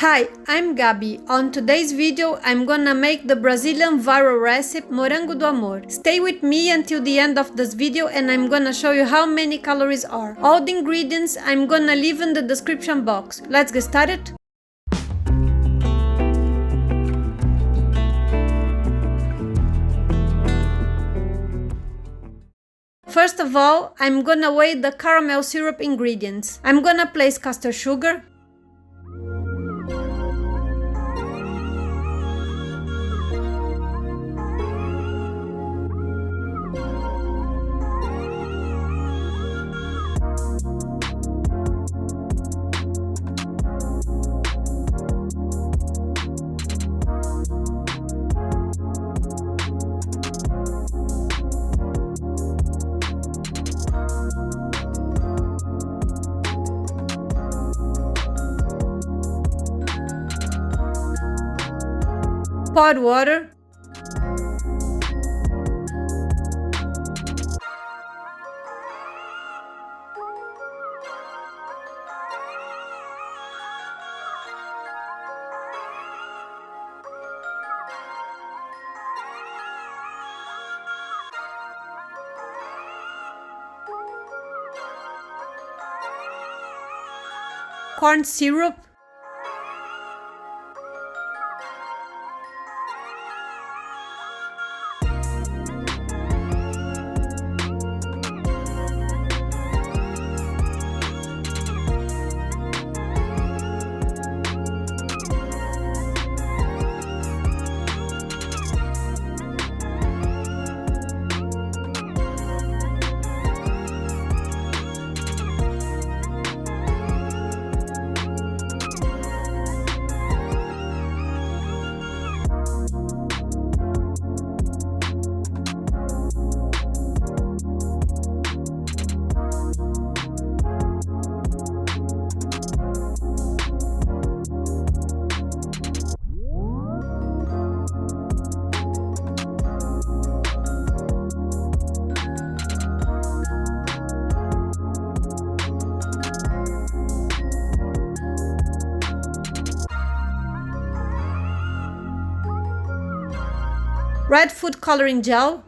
Hi, I'm Gabi. On today's video, I'm gonna make the Brazilian viral recipe Morango do Amor. Stay with me until the end of this video and I'm gonna show you how many calories are. All the ingredients I'm gonna leave in the description box. Let's get started. First of all, I'm gonna weigh the caramel syrup ingredients. I'm gonna place caster sugar, poured water, corn syrup, red food coloring gel,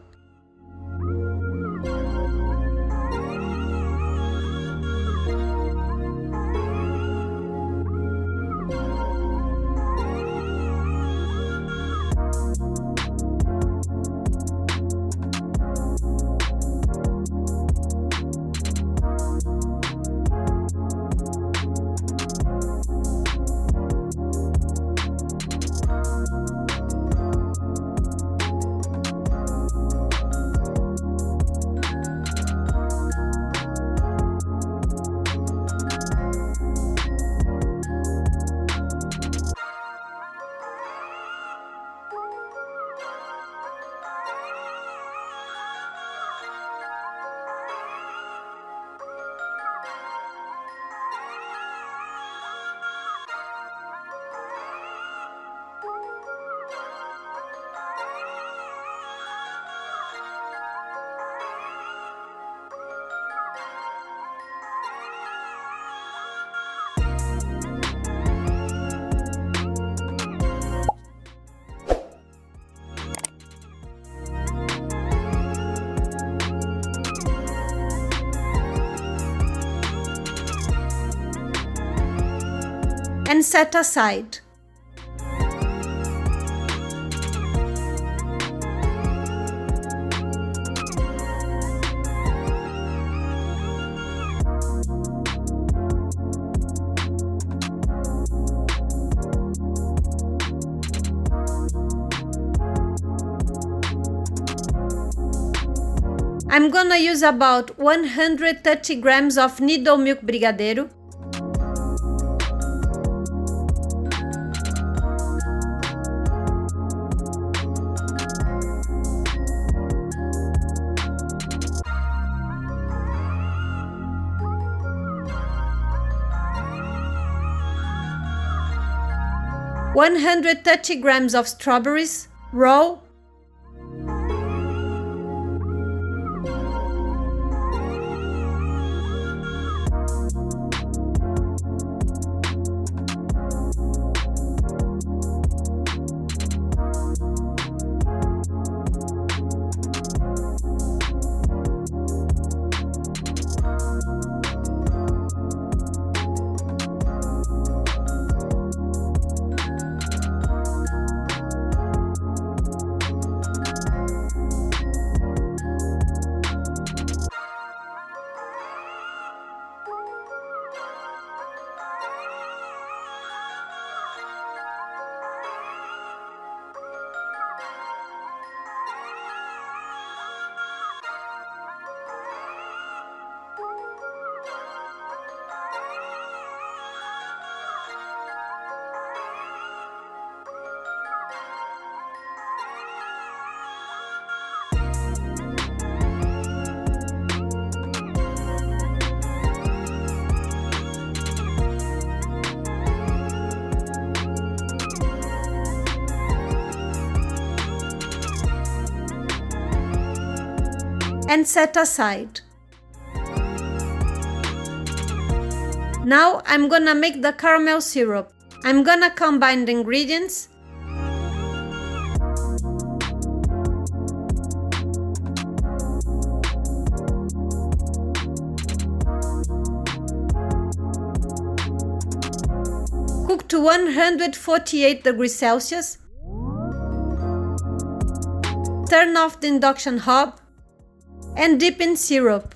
and set aside. I'm gonna use about 130 grams of needle milk brigadeiro, (130 grams of strawberries, raw), and set aside. Now I'm gonna make the caramel syrup. I'm gonna combine the ingredients. Cook to 148 degrees Celsius. Turn off the induction hob and dip in syrup.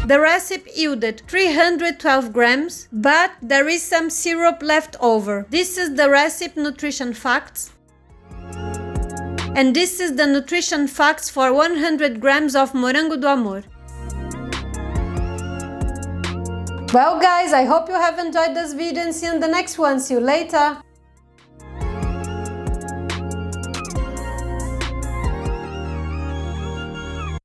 The recipe yielded 312 grams, but there is some syrup left over. This is the recipe nutrition facts. And this is the nutrition facts for 100 grams of Morango do Amor. Well guys, I hope you have enjoyed this video and see you in the next one. See you later!